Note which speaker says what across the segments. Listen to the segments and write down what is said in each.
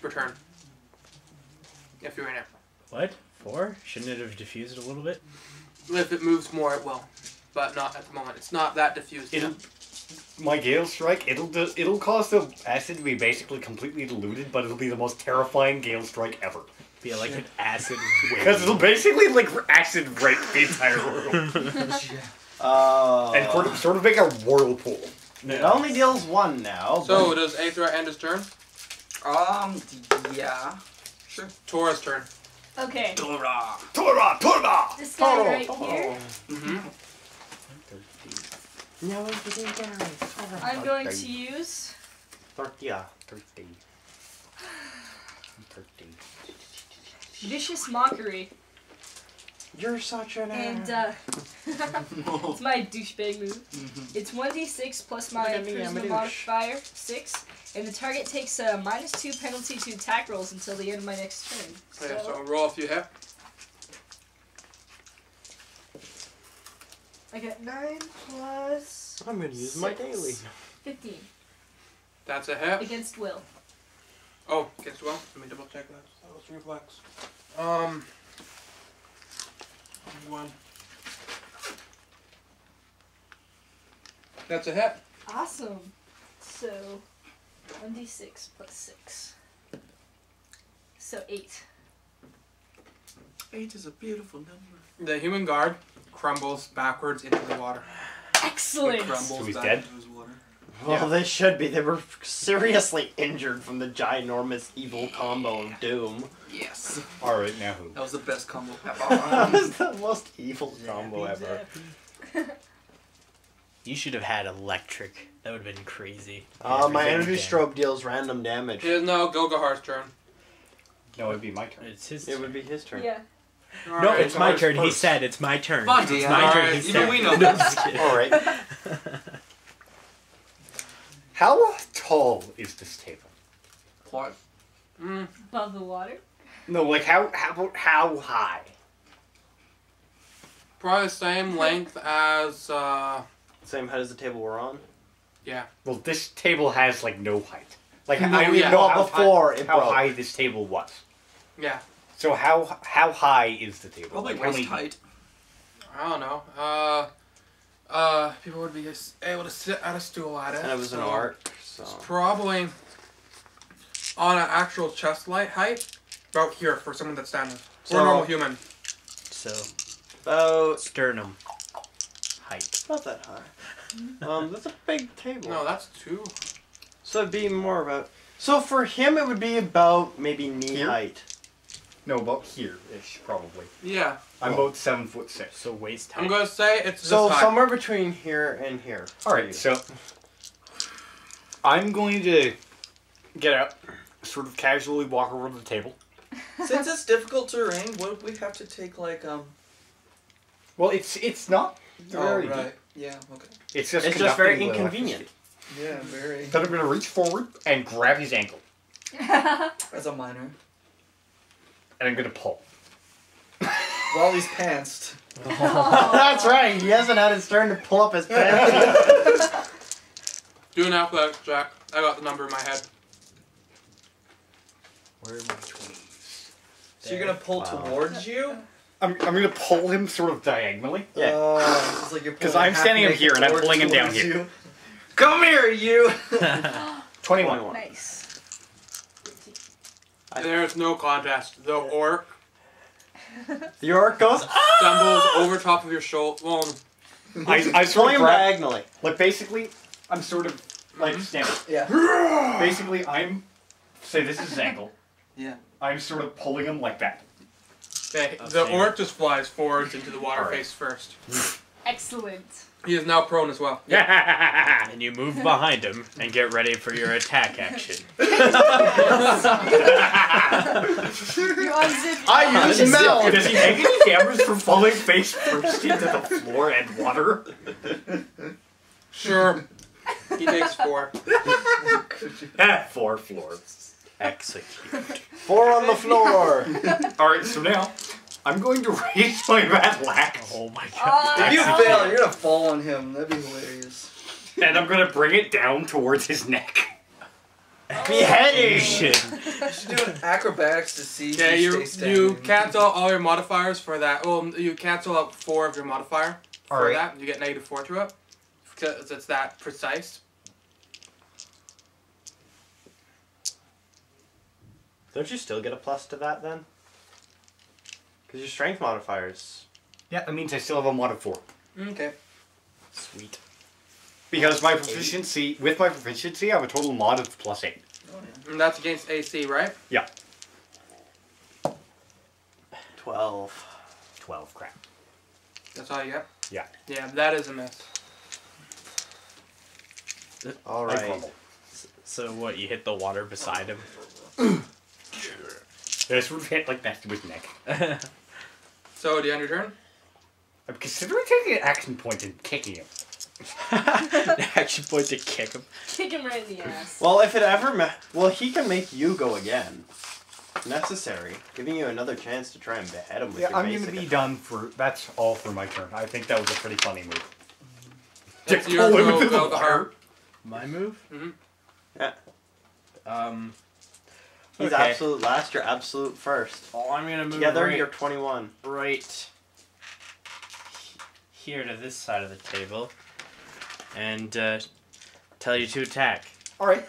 Speaker 1: per turn. If you're in it.
Speaker 2: What? 4? Shouldn't it have diffused a little bit?
Speaker 1: If it moves more, it will. But not at the moment. It's not that diffused yet.
Speaker 3: My Gale Strike, it'll cause the acid to be basically completely diluted, but it'll be the most terrifying Gale Strike ever.
Speaker 2: Be like an acid wave.
Speaker 3: Because it'll basically like acid rape the entire room. And sort of make a whirlpool.
Speaker 4: It only deals 1 now.
Speaker 1: So does Aethra end his turn?
Speaker 5: Yeah. Sure.
Speaker 1: Tora's turn.
Speaker 6: Okay.
Speaker 3: Tora!
Speaker 6: This guy right here.
Speaker 1: Mm-hmm.
Speaker 6: I'm going to use.
Speaker 3: 30.
Speaker 6: Vicious Mockery.
Speaker 4: You're such an
Speaker 6: And, it's my douchebag move. It's 1d6 plus my charisma modifier, 6. And the target takes a -2 penalty to attack rolls until the end of my next turn.
Speaker 1: Okay, so roll if you hit.
Speaker 6: I got 9 plus.
Speaker 4: I'm going to use my
Speaker 6: 6.
Speaker 4: daily.
Speaker 6: 15.
Speaker 1: That's a hit.
Speaker 6: Against Will.
Speaker 1: Oh, against Will? Let me double check that. That was reflex. 1. That's a hit.
Speaker 6: Awesome. So, 1d6 plus 6. So, 8.
Speaker 5: 8 is a beautiful number.
Speaker 1: The human guard crumbles backwards into the water.
Speaker 6: Excellent!
Speaker 3: So he's dead?
Speaker 4: Well, they should be. They were seriously injured from the ginormous evil combo of Doom.
Speaker 5: Yes.
Speaker 3: Alright, now who?
Speaker 5: That was the best combo ever.
Speaker 4: That was the most evil combo ever.
Speaker 2: You should have had electric. That would have been crazy.
Speaker 4: My
Speaker 2: Everything
Speaker 4: energy
Speaker 2: again.
Speaker 4: strobe deals random damage.
Speaker 1: It is now Golgahar's turn.
Speaker 3: No, it'd be my turn.
Speaker 2: It's his
Speaker 4: It
Speaker 2: turn.
Speaker 4: would be his turn.
Speaker 6: Yeah.
Speaker 2: No, it's my turn. He
Speaker 3: first.
Speaker 2: said it's my turn.
Speaker 5: Fun,
Speaker 2: It's
Speaker 5: Dan.
Speaker 2: my turn.
Speaker 1: Alright,
Speaker 2: He
Speaker 5: even
Speaker 2: said.
Speaker 5: we know.
Speaker 2: No, I'm just kidding.
Speaker 4: Alright.
Speaker 3: How tall is this table?
Speaker 5: What?
Speaker 6: Above the water.
Speaker 3: No, like how high?
Speaker 1: Probably the same length as,
Speaker 4: Same height as the table we're on.
Speaker 1: yeah.
Speaker 3: Well, this table has like no height. Like
Speaker 1: No,
Speaker 3: I don't even
Speaker 1: yeah.
Speaker 3: know
Speaker 4: Well,
Speaker 3: how
Speaker 4: before
Speaker 3: high,
Speaker 4: it
Speaker 3: how
Speaker 4: broke.
Speaker 3: high this table was.
Speaker 1: Yeah.
Speaker 3: So how high is the table?
Speaker 5: Probably
Speaker 3: Like, how
Speaker 5: waist
Speaker 3: many-
Speaker 5: height.
Speaker 1: I don't know. People would be able to sit at a stool at it.
Speaker 4: And it was an
Speaker 1: so
Speaker 4: arc, so...
Speaker 1: It's probably on an actual chest light height, about here for someone that's standing.
Speaker 4: So-
Speaker 1: Or a normal human.
Speaker 2: So,
Speaker 4: About...
Speaker 2: sternum height.
Speaker 4: Not that high. That's a big table.
Speaker 1: No, that's 2.
Speaker 4: So it'd be more about... So for him, it would be about maybe knee
Speaker 3: Here?
Speaker 4: height.
Speaker 3: No, about here-ish, probably.
Speaker 1: Yeah.
Speaker 3: I'm about 7'6".
Speaker 2: So waist height.
Speaker 1: I'm going to say it's
Speaker 4: So
Speaker 1: this high.
Speaker 4: somewhere between here and here.
Speaker 3: Alright, so I'm going to get out, sort of casually walk over to the table.
Speaker 5: Since it's difficult terrain, what would we have to take, like,
Speaker 3: Well, it's not very
Speaker 5: right.
Speaker 3: deep.
Speaker 5: Yeah, okay.
Speaker 3: It's just
Speaker 4: It's just very
Speaker 3: conducting the
Speaker 4: inconvenient.
Speaker 5: Yeah, very.
Speaker 3: Then I'm going to reach forward and grab his ankle.
Speaker 5: As a minor.
Speaker 3: And I'm going to pull.
Speaker 5: While he's pantsed.
Speaker 4: That's right. He hasn't had his turn to pull up his pants yet.
Speaker 1: Do an athletics check. I got the number in my head.
Speaker 2: Where are my 20s?
Speaker 5: So you're gonna pull towards you?
Speaker 3: I'm going to pull him sort of diagonally.
Speaker 4: Yeah.
Speaker 5: It's like you're
Speaker 3: 'Cause
Speaker 5: pulling
Speaker 3: I'm standing up
Speaker 5: half
Speaker 3: here and I'm
Speaker 5: naked
Speaker 3: pulling him down
Speaker 5: towards
Speaker 3: here.
Speaker 5: you. Come here, you!
Speaker 3: 21.
Speaker 6: Nice.
Speaker 1: There's no contest. The orc
Speaker 4: The orc goes,
Speaker 1: stumbles over top of your shoulder. Well,
Speaker 3: I
Speaker 4: pulling
Speaker 3: sort of
Speaker 4: him
Speaker 3: grab,
Speaker 4: diagonally.
Speaker 3: like basically, I'm sort of like standing.
Speaker 5: Yeah.
Speaker 3: Basically, say this is his ankle.
Speaker 5: Yeah.
Speaker 3: I'm sort of pulling him like that.
Speaker 1: the orc just flies forwards into the water
Speaker 3: Alright.
Speaker 1: face first.
Speaker 6: Excellent.
Speaker 1: He is now prone as well.
Speaker 2: And you move behind him and get ready for your attack action.
Speaker 6: You unzip.
Speaker 4: I use melt.
Speaker 3: Does he take any damage from falling face first into the floor and water?
Speaker 1: Sure. He takes 4.
Speaker 3: 4 floors.
Speaker 2: Execute.
Speaker 4: 4 on the floor.
Speaker 3: Alright, so now, I'm going to raise my Ratlac,
Speaker 2: Oh my god.
Speaker 5: If you
Speaker 6: Ah.
Speaker 5: fail, you're gonna fall on him. That'd be hilarious.
Speaker 3: and I'm going to bring it down towards his neck.
Speaker 4: Beheading!
Speaker 2: Shit.
Speaker 5: You should do an acrobatics to see
Speaker 1: Okay,
Speaker 5: if you
Speaker 1: you
Speaker 5: stay standing.
Speaker 1: cancel all your modifiers for that. Well, you cancel out 4 of your modifier for
Speaker 3: Alright.
Speaker 1: that. You get -4 to it. Because it's that precise.
Speaker 4: Don't you still get a plus to that then? Because your strength modifiers.
Speaker 3: Yeah, that means I still have a mod of 4.
Speaker 1: Okay.
Speaker 4: Sweet.
Speaker 3: Because my proficiency, with my proficiency, I have a total mod of +8.
Speaker 1: And that's against AC, right?
Speaker 3: Yeah.
Speaker 4: 12.
Speaker 3: 12, crap.
Speaker 1: That's all you get?
Speaker 3: Yeah.
Speaker 1: Yeah, that is a miss.
Speaker 3: I
Speaker 4: Alright.
Speaker 3: crumble.
Speaker 2: So what? You hit the water beside him.
Speaker 3: This would hit like that to his neck.
Speaker 1: So, do you end your turn?
Speaker 3: I'm considering taking an action point and kicking him.
Speaker 2: Action point to kick him.
Speaker 6: Kick him right in the ass.
Speaker 4: Well, if it ever well, he can make you go again. Necessary. Giving you another chance to try and behead him with
Speaker 3: Yeah,
Speaker 4: your
Speaker 3: I'm
Speaker 4: basic
Speaker 3: gonna be
Speaker 4: attack.
Speaker 3: done for. That's all for my turn. I think that was a pretty funny move.
Speaker 1: That's
Speaker 3: To
Speaker 1: your
Speaker 3: pull him
Speaker 1: go,
Speaker 3: into the
Speaker 1: go,
Speaker 3: water.
Speaker 2: My move?
Speaker 1: Mhm.
Speaker 4: Yeah. He's
Speaker 2: Okay.
Speaker 4: absolute last, you're absolute first.
Speaker 2: Oh, I'm gonna move
Speaker 4: Together,
Speaker 2: right,
Speaker 4: you're 21.
Speaker 2: right here to this side of the table, and tell you to attack.
Speaker 3: Alright.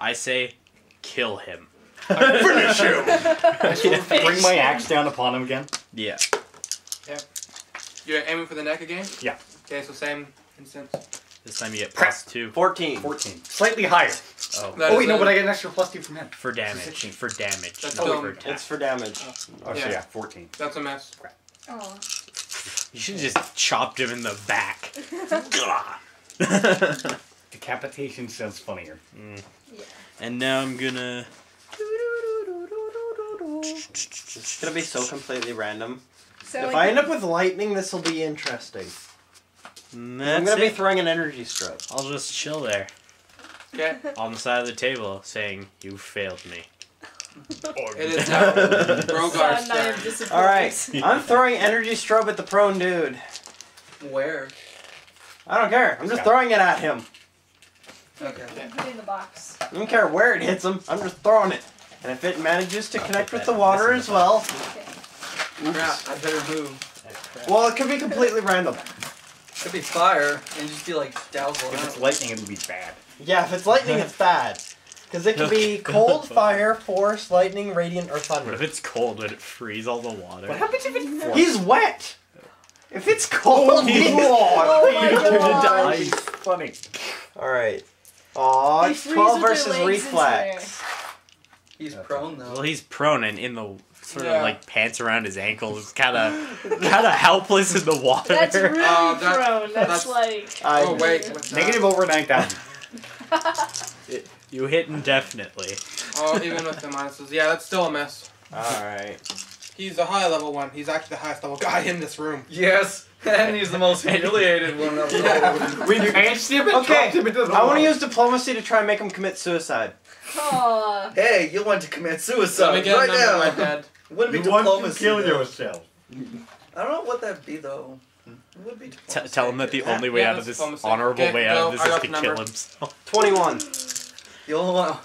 Speaker 2: I say, kill him.
Speaker 3: Finish him! Bring my axe down upon him again.
Speaker 2: Yeah.
Speaker 1: You're aiming for the neck again?
Speaker 3: Yeah.
Speaker 1: Okay, so same instance.
Speaker 2: This time you get
Speaker 3: Crap.
Speaker 2: +2
Speaker 4: 14.
Speaker 3: 14. Slightly higher.
Speaker 2: oh,
Speaker 1: That
Speaker 3: Oh
Speaker 1: is
Speaker 3: wait, no,
Speaker 1: a-
Speaker 3: but I get an extra +2 from him.
Speaker 2: for damage. For damage.
Speaker 1: That's
Speaker 2: not
Speaker 1: still-
Speaker 2: for attack.
Speaker 4: It's for damage.
Speaker 3: Oh, so
Speaker 1: Yeah.
Speaker 3: yeah, 14.
Speaker 1: That's a miss.
Speaker 6: Oh.
Speaker 2: You should have just chopped him in the back.
Speaker 3: Decapitation sounds funnier.
Speaker 6: Yeah.
Speaker 2: And now I'm gonna.
Speaker 4: It's gonna be so completely random.
Speaker 6: So
Speaker 4: If
Speaker 6: like,
Speaker 4: I end up with lightning, this will be interesting. I'm
Speaker 2: That's
Speaker 4: gonna be
Speaker 2: it.
Speaker 4: throwing an energy stroke.
Speaker 2: I'll just chill there
Speaker 1: Okay.
Speaker 2: on the side of the table, saying, "You failed me."
Speaker 1: It is now Rogar's
Speaker 6: son, I am
Speaker 1: turn.
Speaker 6: disappointed.
Speaker 4: Alright, I'm throwing energy strobe at the prone dude.
Speaker 5: Where?
Speaker 4: I don't care. I'm just throwing it at him.
Speaker 5: Okay.
Speaker 6: Put it in the box.
Speaker 4: I don't care where it hits him. I'm just throwing it. And if it manages to connect with the water as well,
Speaker 6: Okay.
Speaker 5: Crap, I better move.
Speaker 4: well, it could be completely random.
Speaker 5: Could be fire, and just be like dazzled
Speaker 3: If it's
Speaker 5: out.
Speaker 3: lightning, it'll be bad.
Speaker 4: Yeah, if it's lightning, it's bad. Because it could be cold, fire, force, lightning, radiant, or
Speaker 2: What
Speaker 4: thunder.
Speaker 2: if it's cold? Would it freeze all the water?
Speaker 3: What happens if it's force?
Speaker 4: He's wet! If it's cold, he's...
Speaker 6: Oh my god.
Speaker 3: He's funny.
Speaker 4: Alright. Aw,
Speaker 6: He
Speaker 4: it's
Speaker 6: freezes
Speaker 4: 12
Speaker 6: your
Speaker 4: versus
Speaker 6: legs into
Speaker 4: reflex.
Speaker 5: He's prone though.
Speaker 2: Well, he's prone and in the sort
Speaker 1: Yeah.
Speaker 2: of like pants around his ankles, kind of helpless in the water.
Speaker 6: That's really
Speaker 1: that-
Speaker 6: prone. That's
Speaker 1: that's-
Speaker 6: like.
Speaker 1: Oh, wait. What's that?
Speaker 3: Negative over 9,000.
Speaker 2: You hit indefinitely.
Speaker 1: Oh, even with the minuses. Yeah, that's still a miss.
Speaker 4: Alright.
Speaker 1: He's a high level one. He's actually the highest level guy in this room.
Speaker 5: Yes, and he's the most humiliated one of them.
Speaker 3: When you asked him and
Speaker 4: Okay,
Speaker 3: dropped him into the
Speaker 4: I want
Speaker 3: water.
Speaker 4: to use diplomacy to try and make him commit suicide.
Speaker 6: Aw.
Speaker 5: Hey, you want to commit
Speaker 1: Let
Speaker 5: suicide
Speaker 1: me get a
Speaker 5: right
Speaker 1: number in my
Speaker 5: now?
Speaker 1: head.
Speaker 5: Wouldn't be
Speaker 3: You want to
Speaker 5: diplomacy.
Speaker 3: kill
Speaker 5: though.
Speaker 3: yourself.
Speaker 5: I don't know what that'd be though. It would be diplomacy.
Speaker 2: Tell him that the only way
Speaker 1: Yeah,
Speaker 2: out of
Speaker 1: that's
Speaker 2: this
Speaker 1: diplomacy.
Speaker 2: honorable
Speaker 1: Okay,
Speaker 2: way out
Speaker 1: go.
Speaker 2: of this
Speaker 1: I
Speaker 2: is
Speaker 1: got
Speaker 2: to
Speaker 1: the number.
Speaker 2: kill himself.
Speaker 4: 21.
Speaker 5: You'll want.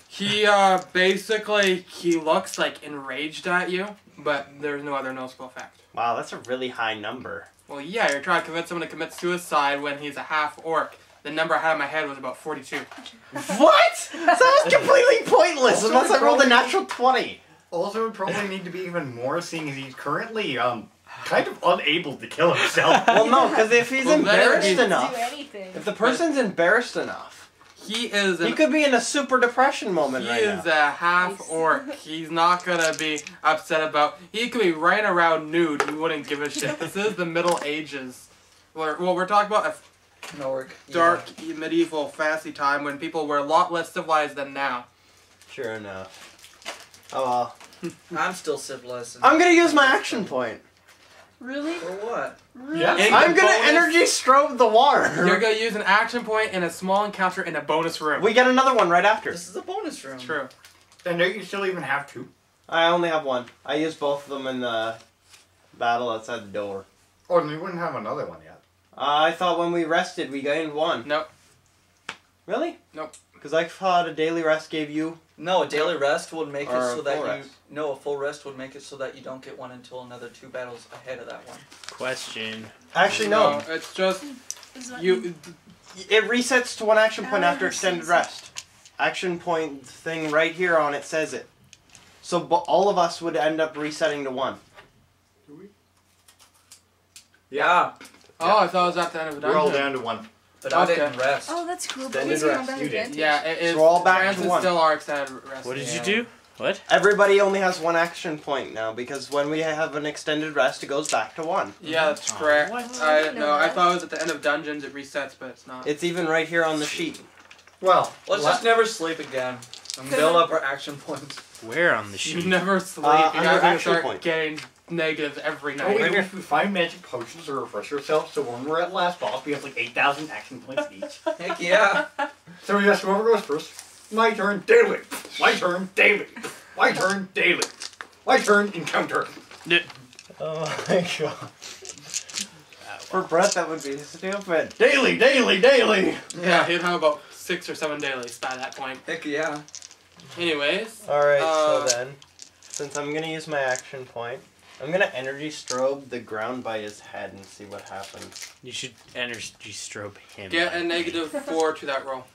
Speaker 1: He basically he looks like enraged at you, but there's no other noticeable effect.
Speaker 4: Wow, that's a really high number.
Speaker 1: Well, yeah, you're trying to convince someone to commit suicide when he's a half orc. The number I had in my head was about 42.
Speaker 4: What? That was completely pointless
Speaker 3: Also,
Speaker 4: unless I rolled a
Speaker 3: probably-
Speaker 4: natural 20.
Speaker 3: Also, would probably need to be even more, seeing as he's currently kind of unable to kill himself.
Speaker 4: Well, no, because if he's
Speaker 1: Well, then
Speaker 4: embarrassed
Speaker 1: he's-
Speaker 6: Do
Speaker 4: enough,
Speaker 6: anything.
Speaker 4: if the person's embarrassed enough,
Speaker 1: He is
Speaker 4: he
Speaker 1: an,
Speaker 4: could be in a super depression moment
Speaker 1: he
Speaker 4: right
Speaker 1: is
Speaker 4: now.
Speaker 1: a half orc. He's not gonna be upset about. He could be running around nude. He wouldn't give a shit. This is the Middle Ages. We're talking about a
Speaker 5: Norg.
Speaker 1: dark medieval fantasy time when people were a lot less civilized than now.
Speaker 4: Sure enough. Oh well.
Speaker 5: I'm still civilized.
Speaker 4: I'm gonna use my action point.
Speaker 6: Really?
Speaker 5: For what?
Speaker 3: Yeah.
Speaker 1: In
Speaker 4: I'm
Speaker 1: the
Speaker 4: gonna
Speaker 1: bonus-
Speaker 4: energy strobe the water.
Speaker 1: You're gonna use an action point in a small encounter in a bonus room.
Speaker 4: We get another one right after.
Speaker 5: This is a bonus room.
Speaker 1: True.
Speaker 3: And don't you still even have two?
Speaker 4: I only have one. I used both of them in the battle outside the door.
Speaker 3: Oh, then you wouldn't have another one yet.
Speaker 4: I thought when we rested we gained one.
Speaker 1: Nope.
Speaker 4: Really?
Speaker 1: Nope.
Speaker 4: Because I thought a daily rest gave you...
Speaker 5: No, a daily rest would make it
Speaker 4: Or
Speaker 5: so
Speaker 4: a
Speaker 5: that
Speaker 4: full
Speaker 5: you...
Speaker 4: rest.
Speaker 5: No, a full rest would make it so that you don't get one until another 2 battles ahead of that one.
Speaker 2: Question.
Speaker 4: Actually, no.
Speaker 1: It's just
Speaker 6: Is that
Speaker 1: you.
Speaker 4: It resets to 1 action point after
Speaker 6: I've seen
Speaker 4: extended rest. Action point thing right here on it says it. So all of us would end up resetting to 1.
Speaker 5: Yeah,
Speaker 1: Oh, I thought it was at the end of the
Speaker 3: We're all
Speaker 1: dungeon.
Speaker 3: down to 1.
Speaker 5: but I
Speaker 1: Okay.
Speaker 5: didn't rest.
Speaker 6: Oh, that's cool. But
Speaker 3: Extended
Speaker 6: who's going
Speaker 3: rest,
Speaker 6: back
Speaker 3: you did.
Speaker 6: advantage?
Speaker 1: Yeah, it is.
Speaker 4: So we're all back to
Speaker 1: Trans is
Speaker 4: 1.
Speaker 1: still our extended rest.
Speaker 2: What did you
Speaker 1: Yeah.
Speaker 2: do? What?
Speaker 4: Everybody only has 1 action point now because when we have an extended rest, it goes back to 1.
Speaker 1: Yeah, that's
Speaker 2: Oh,
Speaker 1: correct.
Speaker 2: what?
Speaker 1: I
Speaker 6: didn't know
Speaker 1: no, I
Speaker 6: that.
Speaker 1: thought it was at the end of dungeons it resets, but it's not.
Speaker 4: It's even right here on the sheet.
Speaker 3: Well,
Speaker 5: Let's just never sleep again and build up our action points.
Speaker 2: Where on the
Speaker 1: You
Speaker 2: sheet?
Speaker 1: never sleep. You
Speaker 4: under
Speaker 1: guys are gonna
Speaker 4: action
Speaker 1: start
Speaker 4: point.
Speaker 1: getting negatives every
Speaker 3: Oh,
Speaker 1: night.
Speaker 3: wait, if we find magic potions to refresh ourselves, so when we're at the last boss, we have like 8,000 action points each.
Speaker 5: Heck yeah.
Speaker 3: So yes, whoever goes first. My turn daily. My turn daily. My turn daily. My turn encounter.
Speaker 4: Oh my god. For Brett, that would be stupid. Daily, daily, daily!
Speaker 1: Yeah, he'd have about 6 or 7 dailies by that point.
Speaker 5: Heck yeah.
Speaker 1: Anyways,
Speaker 4: Alright, so
Speaker 1: Uh,
Speaker 4: then, since I'm gonna use my action point, I'm gonna energy strobe the ground by his head and see what happens.
Speaker 2: You should energy strobe him.
Speaker 1: get a -4 to that roll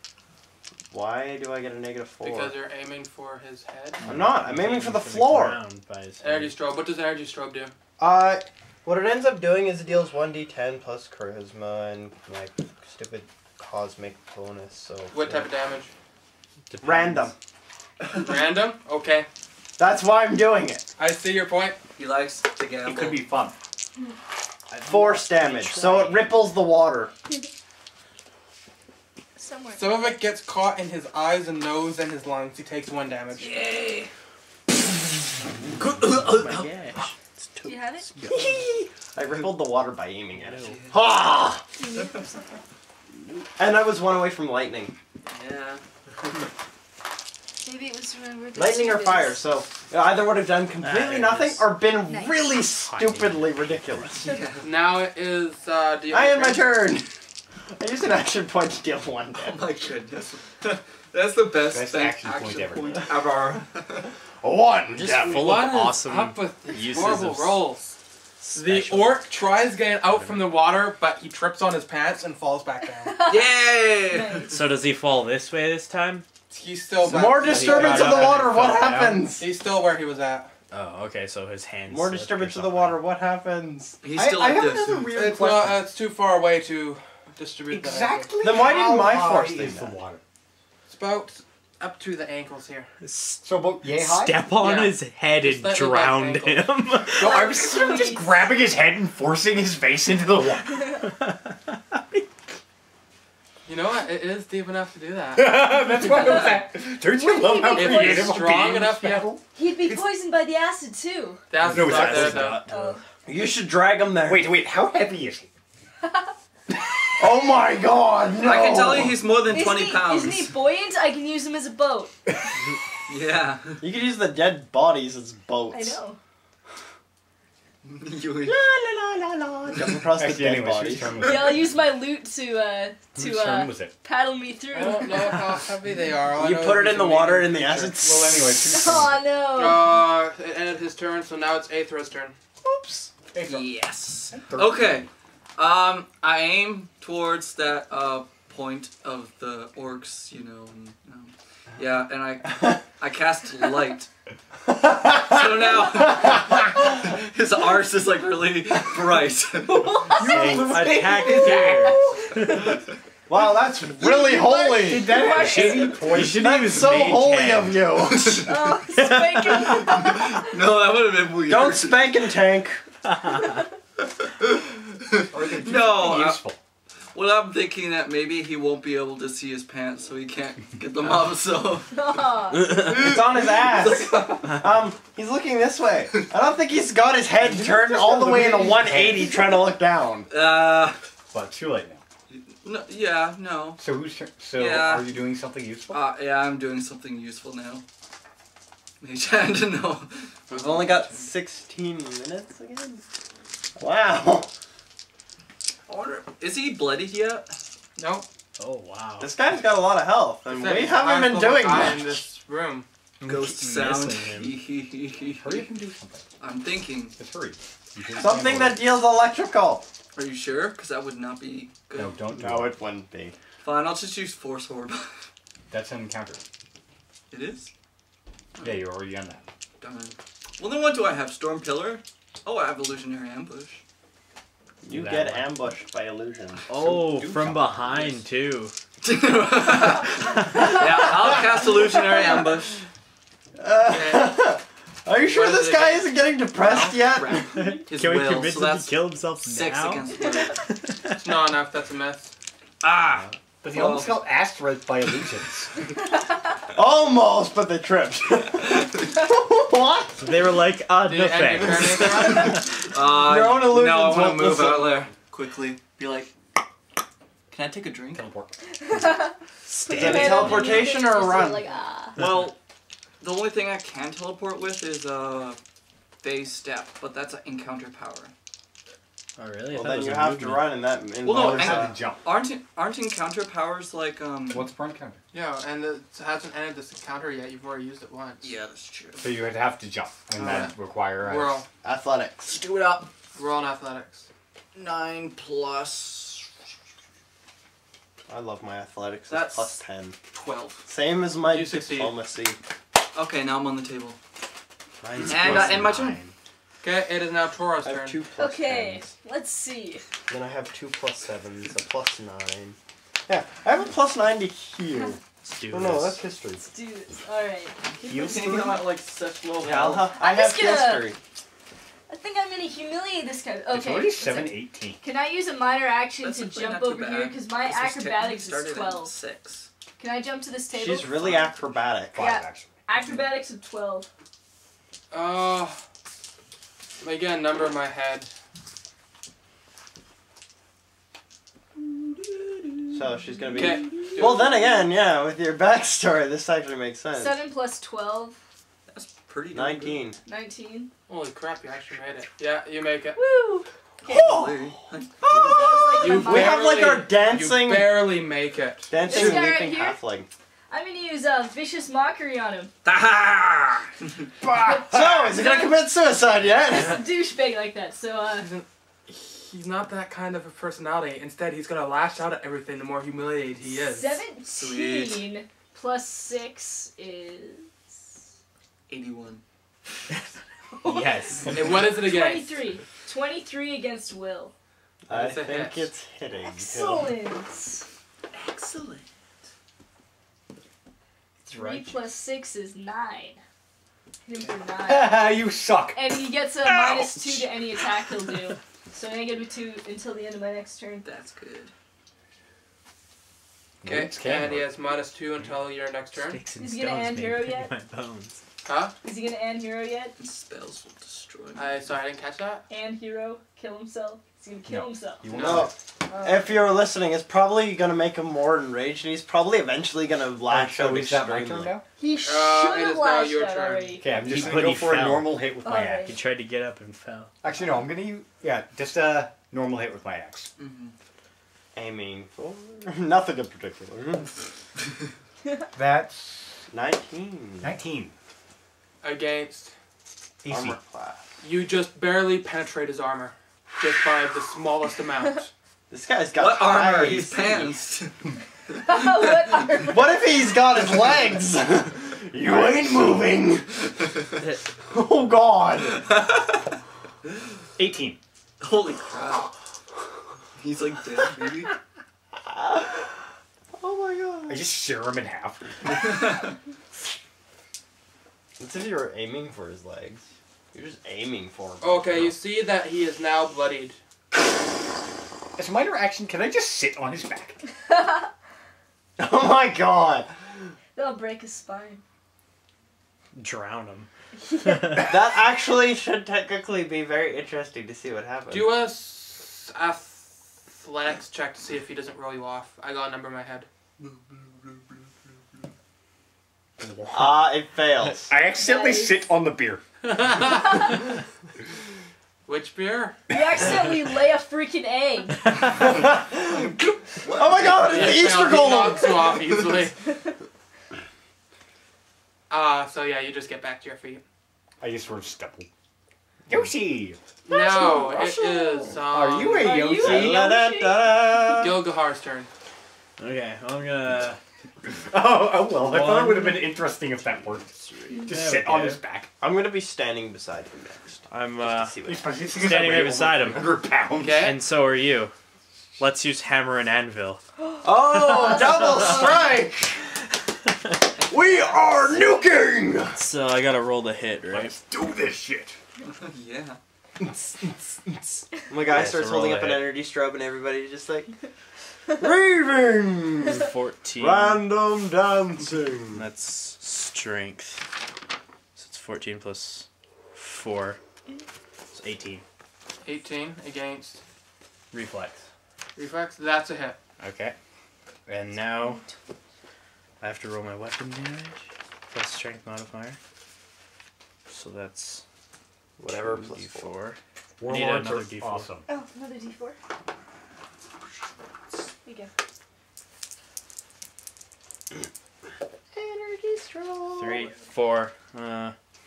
Speaker 4: Why do I get a -4?
Speaker 1: because you're aiming for his head.
Speaker 4: I'm not, I'm aiming for the
Speaker 2: From
Speaker 4: floor!
Speaker 2: ground by his head.
Speaker 1: Energy strobe. What does energy strobe do?
Speaker 4: What it ends up doing is it deals 1d10 plus charisma and like stupid cosmic bonus, so...
Speaker 1: What type of damage?
Speaker 2: Depends.
Speaker 4: Random.
Speaker 1: Random. Okay,
Speaker 4: That's why I'm doing it.
Speaker 1: I see your point.
Speaker 5: He likes to gamble.
Speaker 3: It could be fun.
Speaker 4: Force damage, so it ripples the water.
Speaker 6: Somewhere.
Speaker 1: Some of it gets caught in his eyes and nose and his lungs. He takes 1 damage.
Speaker 5: Yay.
Speaker 2: Oh my gosh. It's
Speaker 6: Do you have it?
Speaker 4: I rippled the water by aiming at it.
Speaker 2: No.
Speaker 4: Ha!
Speaker 6: Do you need it or something?
Speaker 4: And I was 1 away from lightning.
Speaker 5: Yeah.
Speaker 6: Maybe it was when we were
Speaker 4: Lightning or fire, so it either would have done completely
Speaker 2: there it
Speaker 4: nothing
Speaker 2: is.
Speaker 4: or been
Speaker 6: Nice.
Speaker 4: really stupidly ridiculous.
Speaker 1: Now it is. Do you
Speaker 4: I end my turn! I used an action point to deal 1
Speaker 5: Oh
Speaker 4: damage.
Speaker 5: my goodness. That's the best,
Speaker 3: Best
Speaker 5: thing-
Speaker 3: action point ever.
Speaker 5: ever.
Speaker 4: 1
Speaker 2: Just
Speaker 4: damage.
Speaker 2: full
Speaker 1: What
Speaker 2: of
Speaker 1: is
Speaker 2: awesome
Speaker 1: up with these
Speaker 2: uses
Speaker 1: horrible
Speaker 2: of
Speaker 1: rolls? The
Speaker 2: special-
Speaker 1: orc tries getting out from the water, but he trips on his pants and falls back down.
Speaker 5: Yay!
Speaker 2: So does he fall this way this time?
Speaker 1: He's still back.
Speaker 4: More disturbance of the water, what happens?
Speaker 1: He's still where he was at.
Speaker 2: Oh, okay, so his hands.
Speaker 4: More
Speaker 2: slipped or
Speaker 4: disturbance of the
Speaker 2: something.
Speaker 4: water, what happens?
Speaker 5: He's still
Speaker 3: I
Speaker 5: like
Speaker 3: have
Speaker 5: this.
Speaker 3: another weird
Speaker 1: It's
Speaker 3: question.
Speaker 1: not. It's too far away to distribute the ankle.
Speaker 3: Exactly.
Speaker 4: Then why didn't
Speaker 3: how
Speaker 4: my
Speaker 3: high
Speaker 4: force
Speaker 3: is
Speaker 4: do
Speaker 3: the
Speaker 4: that?
Speaker 3: water?
Speaker 1: It's about up to the ankles here.
Speaker 3: So about yay high?
Speaker 2: Step on
Speaker 1: Yeah.
Speaker 2: his head and
Speaker 1: Slightly above
Speaker 2: drowned
Speaker 1: ankle.
Speaker 2: him.
Speaker 3: No, I was considering just grabbing his head and forcing his face into the water.
Speaker 1: You know what? It is deep enough to do that.
Speaker 3: That's why I was at. Don't you love how
Speaker 1: If
Speaker 3: creative
Speaker 1: he's strong
Speaker 3: beings
Speaker 1: enough, yeah.
Speaker 3: battle?
Speaker 6: He'd be poisoned by the acid too.
Speaker 1: That's
Speaker 3: No,
Speaker 1: not
Speaker 3: it's
Speaker 1: there
Speaker 3: actually
Speaker 1: though.
Speaker 3: not.
Speaker 6: Oh.
Speaker 4: You should drag him there.
Speaker 3: Wait, how heavy is he?
Speaker 4: Oh my god, no!
Speaker 5: I can tell you he's more than 20
Speaker 6: Isn't
Speaker 5: pounds.
Speaker 6: he buoyant? I can use him as a boat.
Speaker 5: Yeah.
Speaker 4: You could use the dead bodies as boats.
Speaker 6: I know.
Speaker 5: You-
Speaker 4: La la la la la. Jump across the
Speaker 3: Actually,
Speaker 4: dead
Speaker 3: anyways, whose
Speaker 4: bodies.
Speaker 3: turn was it?
Speaker 6: Yeah, I'll use my loot to
Speaker 3: Whose turn was it?
Speaker 6: paddle me through.
Speaker 1: I don't know how heavy they are. All I
Speaker 4: You
Speaker 1: know
Speaker 4: put
Speaker 1: is
Speaker 4: it in
Speaker 1: he's
Speaker 4: the
Speaker 1: a
Speaker 4: water
Speaker 1: medium
Speaker 4: and the
Speaker 1: creature.
Speaker 4: acid.
Speaker 3: Well, anyways, whose turn?
Speaker 6: Oh no.
Speaker 1: It ended his turn, so now it's Aethra's turn.
Speaker 4: Oops.
Speaker 5: Yes. Okay. I aim towards that point of the orcs, you know. And, yeah, and I cast light. So now his arse is like really bright.
Speaker 2: Attack here.
Speaker 4: Wow, that's really holy.
Speaker 3: Did that have shady poison?
Speaker 4: That's so holy of you.
Speaker 6: Oh, spank him.
Speaker 5: No, that would have been weird.
Speaker 4: Don't spank and tank.
Speaker 5: No,
Speaker 3: Useful.
Speaker 5: well, I'm thinking that maybe he won't be able to see his pants, so he can't get them up. So
Speaker 4: It's on his ass. He's looking this way. I don't think he's got his head turned all the way in a 180 trying to look down.
Speaker 3: But too late now.
Speaker 5: no, yeah, no.
Speaker 3: So whose turn? So
Speaker 5: Yeah.
Speaker 3: are you doing something useful?
Speaker 5: Yeah, I'm doing something useful now. Mage hand, no.
Speaker 4: We've only got 16 minutes again. Wow.
Speaker 5: I wonder, is he bloodied yet?
Speaker 1: No.
Speaker 2: Oh wow.
Speaker 4: This guy's got a lot of health, and
Speaker 1: Said
Speaker 4: we
Speaker 1: he's
Speaker 4: haven't
Speaker 1: the
Speaker 4: been
Speaker 1: highest level
Speaker 4: doing
Speaker 1: guy
Speaker 4: much.
Speaker 1: in this room.
Speaker 5: Ghost
Speaker 2: keep
Speaker 5: sound.
Speaker 2: missing him.
Speaker 3: Hurry up and do something.
Speaker 5: I'm thinking.
Speaker 3: Just hurry. You should
Speaker 4: Something
Speaker 3: stand
Speaker 4: that deals electrical.
Speaker 5: Are you sure? Because that would not be good.
Speaker 3: over. No, don't do
Speaker 4: No,
Speaker 3: it.
Speaker 4: it wouldn't be.
Speaker 5: Fine, I'll just use Force Orb.
Speaker 3: That's an encounter.
Speaker 5: It is?
Speaker 3: Yeah, you're already on that.
Speaker 5: Darn. Well, then what do I have? Storm Pillar? Oh, I have Illusionary Ambush.
Speaker 4: You
Speaker 2: That
Speaker 4: get
Speaker 2: one.
Speaker 4: ambushed by illusion.
Speaker 2: Oh,
Speaker 3: do
Speaker 2: from
Speaker 3: something.
Speaker 2: behind too.
Speaker 5: Yeah, I'll cast Illusionary Ambush.
Speaker 4: Are you sure
Speaker 1: What is
Speaker 4: this
Speaker 1: it
Speaker 4: guy
Speaker 1: again?
Speaker 4: isn't getting depressed yet?
Speaker 5: His
Speaker 2: Can we
Speaker 5: will,
Speaker 2: convince
Speaker 5: so
Speaker 2: him
Speaker 5: that's
Speaker 2: to kill himself
Speaker 5: 6
Speaker 2: now?
Speaker 5: against will.
Speaker 1: It's not enough. That's a miss.
Speaker 5: Ah!
Speaker 3: But he almost got ass raped by illusions.
Speaker 4: Almost, but they tripped. What?
Speaker 2: So they were like, no
Speaker 1: Did you end your turn,
Speaker 2: thanks.
Speaker 1: Nathan?
Speaker 4: Your own illusions
Speaker 5: No, I want
Speaker 4: won't
Speaker 5: to move
Speaker 4: listen.
Speaker 5: out there quickly. Be like, can I take a drink?
Speaker 3: Teleport.
Speaker 4: Is that a teleportation or a run?
Speaker 6: Like, ah.
Speaker 5: Well, the only thing I can teleport with is phase step, but that's an encounter power.
Speaker 2: Oh really? I
Speaker 4: Well,
Speaker 2: thought it
Speaker 4: then
Speaker 2: was
Speaker 4: you
Speaker 2: a
Speaker 4: have to
Speaker 2: movement.
Speaker 4: run, and that involves.
Speaker 5: Well, no,
Speaker 3: I had to jump.
Speaker 5: Aren't encounter powers like
Speaker 3: What's front encounter?
Speaker 1: Yeah, and it hasn't ended this encounter yet. You've already used it once.
Speaker 5: Yeah, that's true.
Speaker 3: So you would have to jump, and that require a...
Speaker 1: Whirl.
Speaker 4: Athletics.
Speaker 5: Let's do it up.
Speaker 1: Whirl in athletics.
Speaker 5: 9 plus
Speaker 4: I love my athletics.
Speaker 5: That's-
Speaker 4: It's plus 10.
Speaker 5: 12.
Speaker 4: Same as my
Speaker 1: You succeed.
Speaker 4: diplomacy.
Speaker 5: Okay, now I'm on the table.
Speaker 4: Mine's
Speaker 5: And,
Speaker 4: plus
Speaker 5: and my turn.
Speaker 4: 9.
Speaker 1: Okay, it is now Toro's
Speaker 4: I have
Speaker 1: turn.
Speaker 4: 2 plus
Speaker 6: Okay,
Speaker 4: 10s.
Speaker 6: let's see.
Speaker 4: Then I have 2 plus 7s, a plus 9. Yeah, I have a plus 9 to heal.
Speaker 2: Let's do
Speaker 4: Oh no,
Speaker 2: this.
Speaker 4: that's history.
Speaker 6: Let's do this. Alright.
Speaker 4: Heal
Speaker 5: I'm at like such low
Speaker 4: Yeah,
Speaker 5: health.
Speaker 4: I
Speaker 6: I'm
Speaker 4: have
Speaker 6: just gonna-
Speaker 4: history.
Speaker 6: I think I'm gonna humiliate this guy.
Speaker 3: It's
Speaker 6: Okay.
Speaker 3: already
Speaker 6: it's like-
Speaker 3: 7:18.
Speaker 6: Can I use a minor action
Speaker 5: That's
Speaker 6: to
Speaker 5: actually
Speaker 6: jump
Speaker 5: not too
Speaker 6: over
Speaker 5: bad.
Speaker 6: here? Because my
Speaker 5: This was
Speaker 6: acrobatics
Speaker 5: technically
Speaker 6: is
Speaker 5: started at
Speaker 6: 12.
Speaker 5: 6.
Speaker 6: Can I jump to this table?
Speaker 4: She's really acrobatic.
Speaker 3: 5,
Speaker 6: Yeah.
Speaker 3: actually.
Speaker 6: Acrobatics of 12.
Speaker 1: I get a number in my head.
Speaker 4: So she's gonna be.
Speaker 1: Okay.
Speaker 4: Well, then again, yeah, with your backstory, this actually makes sense.
Speaker 6: 7 plus 12,
Speaker 5: That's pretty damn
Speaker 4: 19.
Speaker 6: 19.
Speaker 1: Holy crap! You actually made it. Yeah, you make it.
Speaker 6: Woo!
Speaker 5: good. Holy.
Speaker 6: That was like
Speaker 1: You
Speaker 6: my
Speaker 4: We
Speaker 6: minor-
Speaker 4: have like our dancing,
Speaker 1: You barely make it.
Speaker 4: dancing
Speaker 6: This guy right
Speaker 4: leaping
Speaker 6: here?
Speaker 4: halfling.
Speaker 6: I'm gonna use vicious mockery on him.
Speaker 5: Ha
Speaker 4: So, is he gonna commit suicide yet?
Speaker 6: Douchebag like that. So
Speaker 1: He's not that kind of a personality. Instead, he's gonna lash out at everything the more humiliated he is.
Speaker 6: 17
Speaker 5: Sweet.
Speaker 6: plus 6 is
Speaker 5: 81.
Speaker 2: Yes.
Speaker 1: And what is it against?
Speaker 6: 23. 23 against Will.
Speaker 4: I
Speaker 1: That's a
Speaker 4: think
Speaker 1: hit.
Speaker 4: it's hitting.
Speaker 6: Excellent.
Speaker 5: Excellent.
Speaker 6: 3 plus 6 is 9. Hit him for 9.
Speaker 3: You suck.
Speaker 6: And he gets a minus 2 to any attack he'll do. So I'm gonna give it 2 until the end of my next turn.
Speaker 5: That's good.
Speaker 1: Okay,
Speaker 3: Wounds can
Speaker 1: and he
Speaker 3: hurt.
Speaker 1: has -2 until your next turn.
Speaker 2: Sticks and
Speaker 6: Is he gonna
Speaker 2: stones
Speaker 6: end
Speaker 2: may
Speaker 6: hero
Speaker 2: break
Speaker 6: yet?
Speaker 2: my bones.
Speaker 1: Huh?
Speaker 6: Is he gonna end hero yet?
Speaker 5: And spells will destroy me.
Speaker 1: Sorry, I didn't catch that.
Speaker 6: And hero? Kill himself? He's gonna kill
Speaker 3: No.
Speaker 6: himself.
Speaker 3: You will
Speaker 1: No.
Speaker 3: not.
Speaker 4: If you're listening, it's probably gonna make him more enraged, and he's probably eventually gonna lash
Speaker 3: So
Speaker 4: out
Speaker 3: is that my turn
Speaker 4: extremely.
Speaker 3: now?
Speaker 6: He should
Speaker 1: it
Speaker 6: have
Speaker 1: is now
Speaker 6: lashed
Speaker 1: your
Speaker 6: out
Speaker 1: turn.
Speaker 6: already.
Speaker 3: Okay, I'm just
Speaker 2: He-
Speaker 3: gonna
Speaker 2: but
Speaker 3: go
Speaker 2: he
Speaker 3: for a
Speaker 2: fell.
Speaker 3: normal hit with my
Speaker 6: Alright.
Speaker 3: axe.
Speaker 2: He tried to get up and fell.
Speaker 3: Actually, no, I'm gonna use, just a normal hit with my axe.
Speaker 5: Mm-hmm.
Speaker 4: Aiming for nothing in particular.
Speaker 3: That's
Speaker 4: 19.
Speaker 3: 19.
Speaker 1: Against
Speaker 3: AC.
Speaker 4: Armor class.
Speaker 1: you, just barely penetrate his armor, just by the smallest amount.
Speaker 4: This guy's got
Speaker 5: What armor?
Speaker 4: high
Speaker 5: He's
Speaker 4: AC.
Speaker 5: pants.
Speaker 6: What armor?
Speaker 4: What if he's got his legs? You ain't moving. Oh God.
Speaker 3: 18.
Speaker 5: Holy crap. He's like dead, maybe.
Speaker 4: Oh my God.
Speaker 3: I just shear him in half.
Speaker 4: It's if you were aiming for his legs. You're just aiming for him.
Speaker 1: Okay, you see that he is now bloodied.
Speaker 3: As a minor action, can I just sit on his back?
Speaker 4: Oh my God.
Speaker 6: That'll break his spine.
Speaker 2: Drown him.
Speaker 4: That actually should technically be very interesting to see what happens.
Speaker 1: Do a athletics check to see if he doesn't roll you off. I got a number in my head.
Speaker 4: It fails.
Speaker 3: I accidentally
Speaker 6: Nice.
Speaker 3: sit on the beer.
Speaker 1: Which beer?
Speaker 6: You accidentally lay a freaking egg.
Speaker 4: Oh my god, it's the Easter
Speaker 1: He
Speaker 4: golem!
Speaker 1: knocks you off easily. So yeah, you just get back to your feet.
Speaker 3: I just sort of stipple. Yoshi!
Speaker 1: No, it is.
Speaker 3: Are you a
Speaker 6: Are you
Speaker 3: Yoshi?
Speaker 6: a-
Speaker 4: Da-da-da-da.
Speaker 1: Gilgahar's turn?
Speaker 2: Okay, well, I'm gonna.
Speaker 3: Oh well, I thought it would have
Speaker 2: One.
Speaker 3: been interesting if that worked. Just
Speaker 2: There
Speaker 3: sit
Speaker 2: we
Speaker 3: on
Speaker 2: go.
Speaker 3: his back.
Speaker 4: I'm gonna be standing beside him next.
Speaker 2: I'm
Speaker 4: Just to see what
Speaker 3: Especially since
Speaker 2: Standing
Speaker 3: I weigh
Speaker 2: right beside him.
Speaker 3: 100 pounds.
Speaker 1: Okay.
Speaker 2: and so are you. Let's use hammer and anvil.
Speaker 4: Oh, double strike! We are nuking!
Speaker 2: So I gotta roll the hit, right?
Speaker 3: Let's do this shit.
Speaker 5: Yeah.
Speaker 4: My guy
Speaker 2: Yeah,
Speaker 4: starts
Speaker 2: so roll
Speaker 4: holding
Speaker 2: the
Speaker 4: up an
Speaker 2: hit.
Speaker 4: energy strobe and everybody's just like, Raving!
Speaker 2: 14.
Speaker 4: Random dancing.
Speaker 2: That's strength. So it's 14 plus 4. It's 18.
Speaker 1: 18 against
Speaker 2: Reflex.
Speaker 1: reflex. That's a hit.
Speaker 2: Okay. And now I have to roll my weapon damage plus strength modifier. So that's
Speaker 4: Whatever,
Speaker 2: 2
Speaker 4: plus 4.
Speaker 2: D4.
Speaker 3: Warlords
Speaker 2: Need
Speaker 3: are
Speaker 2: another D4.
Speaker 3: awesome.
Speaker 6: Oh, another D4. There you go.
Speaker 4: Energy strobe.
Speaker 2: 3, 4,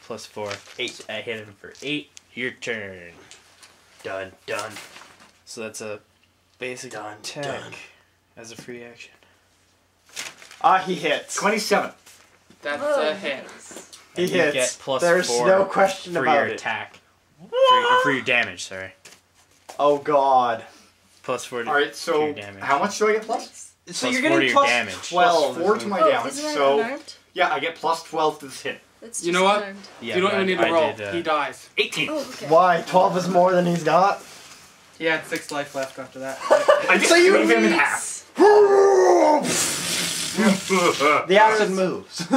Speaker 2: plus 4.
Speaker 4: 8.
Speaker 2: So I hit him for 8. Your turn.
Speaker 4: Done, done.
Speaker 2: So that's a basic
Speaker 4: Done,
Speaker 2: attack
Speaker 4: done.
Speaker 2: as a free action.
Speaker 4: Ah, he hits.
Speaker 3: 27.
Speaker 1: That's
Speaker 6: Oh,
Speaker 1: a hit.
Speaker 6: nice.
Speaker 4: He
Speaker 2: And you
Speaker 4: hits.
Speaker 2: get plus
Speaker 4: There's
Speaker 2: 4
Speaker 4: no question
Speaker 2: for
Speaker 4: about
Speaker 2: your
Speaker 4: it.
Speaker 2: attack. For your damage, sorry.
Speaker 4: Oh god.
Speaker 2: Plus 4 to
Speaker 3: Alright,
Speaker 2: to
Speaker 3: so
Speaker 2: your damage.
Speaker 3: how much do I get plus?
Speaker 4: So
Speaker 2: Plus
Speaker 4: you're
Speaker 2: 4 to
Speaker 4: getting
Speaker 2: your
Speaker 4: plus
Speaker 2: damage.
Speaker 4: 12.
Speaker 3: Plus 4 to my
Speaker 6: Oh,
Speaker 3: damage,
Speaker 6: isn't that
Speaker 3: so
Speaker 6: unarmed?
Speaker 3: yeah, I get plus 12 to this hit.
Speaker 6: That's
Speaker 1: You
Speaker 6: just
Speaker 1: know what?
Speaker 6: unarmed.
Speaker 2: Yeah,
Speaker 1: you don't
Speaker 2: but
Speaker 1: even need to
Speaker 2: I
Speaker 1: roll.
Speaker 2: did,
Speaker 1: He dies.
Speaker 3: 18.
Speaker 6: Oh, okay.
Speaker 4: Why? 12 is more than he's got?
Speaker 1: He had 6 life left after that.
Speaker 3: I just
Speaker 4: So you
Speaker 3: leave him in
Speaker 4: lose.
Speaker 3: half.
Speaker 4: The acid moves.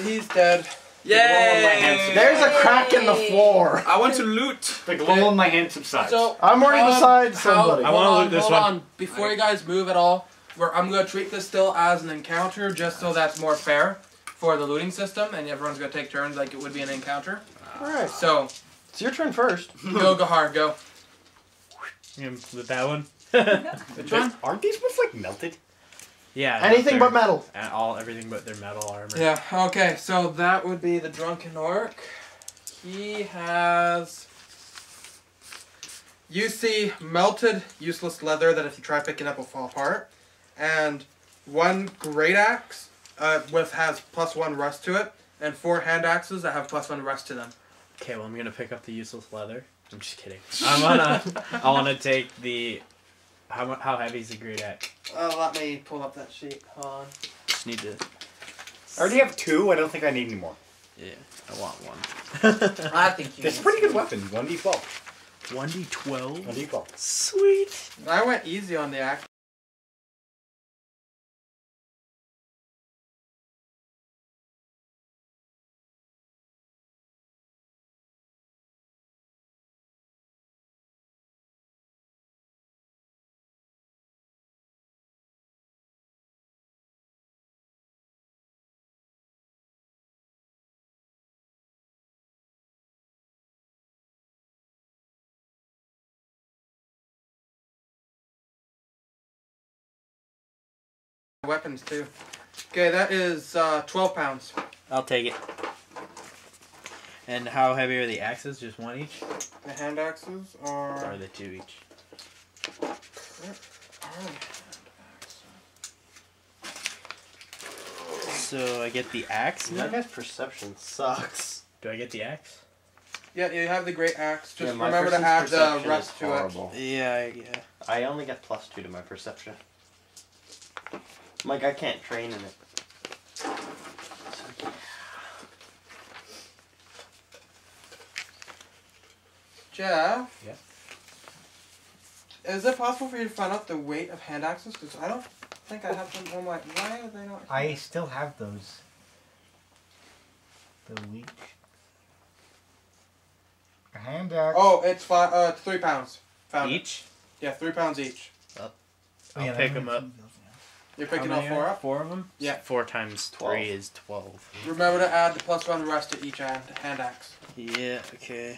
Speaker 1: He's dead.
Speaker 5: Yay!
Speaker 4: There's a crack in the floor.
Speaker 5: I want to loot.
Speaker 3: The glow on my hand subsides.
Speaker 1: So
Speaker 4: I'm already beside somebody.
Speaker 2: I wanna loot this
Speaker 1: hold
Speaker 2: one.
Speaker 1: on. Before you guys move at all, I'm gonna treat this still as an encounter, just so that's more fair for the looting system, and everyone's gonna take turns like it would be an encounter.
Speaker 4: Alright.
Speaker 1: So
Speaker 4: It's your turn first.
Speaker 1: go, Gahar, go.
Speaker 2: With that one?
Speaker 1: Which one?
Speaker 3: Aren't these ones like melted?
Speaker 2: Yeah.
Speaker 4: Anything
Speaker 2: they're-
Speaker 4: but metal.
Speaker 2: Everything but their metal armor.
Speaker 1: Yeah. Okay. So that would be the drunken orc. He has. You see melted, useless leather that if you try picking up will fall apart, and 1 great axe has +1 rust to it, and 4 hand axes that have +1 rust to them.
Speaker 2: Okay, well I'm gonna pick up the useless leather. I'm just kidding. I wanna take the. How heavy is the great axe?
Speaker 1: Let me pull up that sheet. Hold on.
Speaker 2: Just need to.
Speaker 3: I already have 2. I don't think I need any more.
Speaker 2: Yeah, I want one.
Speaker 1: I think you.
Speaker 3: It's a pretty good weapon. 1d12.
Speaker 2: 1d12.
Speaker 3: 1d12.
Speaker 2: Sweet.
Speaker 1: I went easy on the axe. Weapons too. Okay, that is 12 pounds.
Speaker 2: I'll take it. And how heavy are the axes? Just 1 each?
Speaker 1: The hand axes
Speaker 2: Or
Speaker 1: are.
Speaker 2: are they 2 each? So I get the axe
Speaker 4: That
Speaker 2: now?
Speaker 4: guy's perception sucks.
Speaker 2: Do I get the axe?
Speaker 1: Yeah, you have the great axe. Just
Speaker 4: Yeah, my
Speaker 1: remember to
Speaker 4: person's
Speaker 1: add the
Speaker 4: perception
Speaker 1: rest
Speaker 4: is
Speaker 1: to it.
Speaker 4: horrible.
Speaker 2: Yeah, yeah.
Speaker 4: I only get +2 to my perception. Like, I can't train in it.
Speaker 1: Jeff?
Speaker 2: Yeah?
Speaker 1: Is it possible for you to find out the weight of hand axes? Because I don't think I have them. I'm like, why are they not?
Speaker 7: I still have those. The weak. A hand axe.
Speaker 1: Oh, it's 3 pounds. Found it.
Speaker 2: Each?
Speaker 1: Yeah, 3 pounds each.
Speaker 7: Oh,
Speaker 2: I'll
Speaker 7: yeah,
Speaker 2: pick
Speaker 7: that
Speaker 2: them up.
Speaker 7: makes sense, yeah.
Speaker 1: You're picking
Speaker 2: How
Speaker 1: all
Speaker 2: many
Speaker 1: 4
Speaker 2: are
Speaker 1: up?
Speaker 2: 4 of them?
Speaker 1: Yeah.
Speaker 2: 4 times
Speaker 4: 12.
Speaker 2: 3 is 12.
Speaker 1: Remember to add the +1 rest to each hand axe.
Speaker 2: Yeah, okay.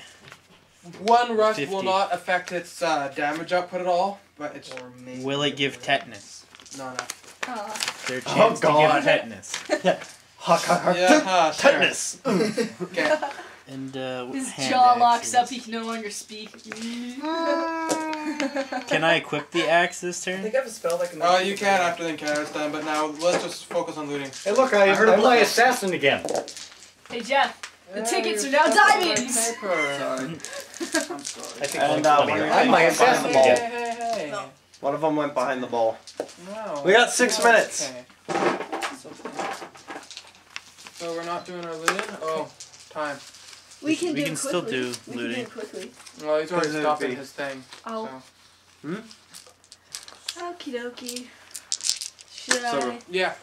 Speaker 1: 1 rust
Speaker 2: 50.
Speaker 1: will not affect its damage output at all, but it's
Speaker 2: Will it give tetanus?
Speaker 1: no.
Speaker 2: Their chance to
Speaker 4: God.
Speaker 2: give tetanus.
Speaker 4: Huck, huck, huck.
Speaker 1: Yeah, sure.
Speaker 4: Tetanus.
Speaker 1: Okay.
Speaker 2: And
Speaker 6: His
Speaker 2: hand
Speaker 6: jaw locks up.
Speaker 2: axes.
Speaker 6: He can no longer speak.
Speaker 2: Can I equip the axe this
Speaker 5: I
Speaker 2: turn?
Speaker 5: think I have a spell that can.
Speaker 1: You can after the encounter's done, but now let's just focus on looting.
Speaker 3: Hey, look, I'm my assassin again.
Speaker 6: Hey Jeff, the tickets are
Speaker 1: you're
Speaker 6: now
Speaker 1: stealing my
Speaker 6: diamonds.
Speaker 1: paper.
Speaker 5: Sorry.
Speaker 1: I'm sorry.
Speaker 3: I think
Speaker 4: And,
Speaker 3: I'm
Speaker 4: one of your
Speaker 3: I'm my
Speaker 4: things behind
Speaker 3: assassin
Speaker 4: the ball.
Speaker 3: again.
Speaker 1: Hey.
Speaker 4: One of them went behind the ball.
Speaker 1: No.
Speaker 4: We got 6 minutes.
Speaker 1: Okay. So we're not doing our looting? Oh, time.
Speaker 6: We can do
Speaker 2: can
Speaker 6: it
Speaker 2: still
Speaker 6: quickly.
Speaker 2: do
Speaker 6: We can do
Speaker 2: looting.
Speaker 6: it quickly.
Speaker 1: Well, he's already
Speaker 4: Because it'd
Speaker 1: stopping
Speaker 4: be-
Speaker 1: his thing.
Speaker 6: Oh.
Speaker 1: So.
Speaker 6: Okie dokie. Should
Speaker 4: So-
Speaker 6: I?
Speaker 1: Yeah.